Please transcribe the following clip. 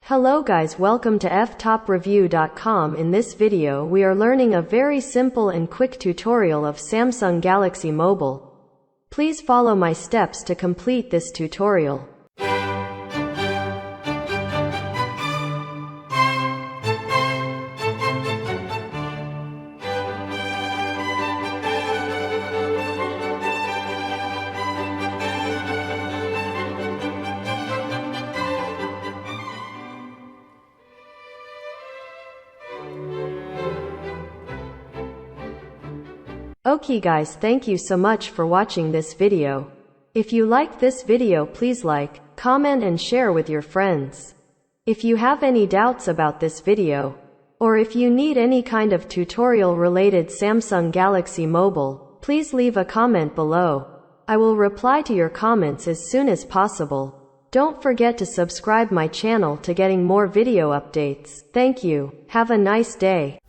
Hello guys, welcome to Ftopreview.com. In this video we are learning a very simple and quick tutorial of Samsung Galaxy Mobile. Please follow my steps to complete this tutorial. Okay guys, thank you so much for watching this video. If you liked this video, please like, comment and share with your friends. If you have any doubts about this video, or if you need any kind of tutorial related Samsung Galaxy Mobile, please leave a comment below. I will reply to your comments as soon as possible. Don't forget to subscribe my channel to getting more video updates. Thank you. Have a nice day.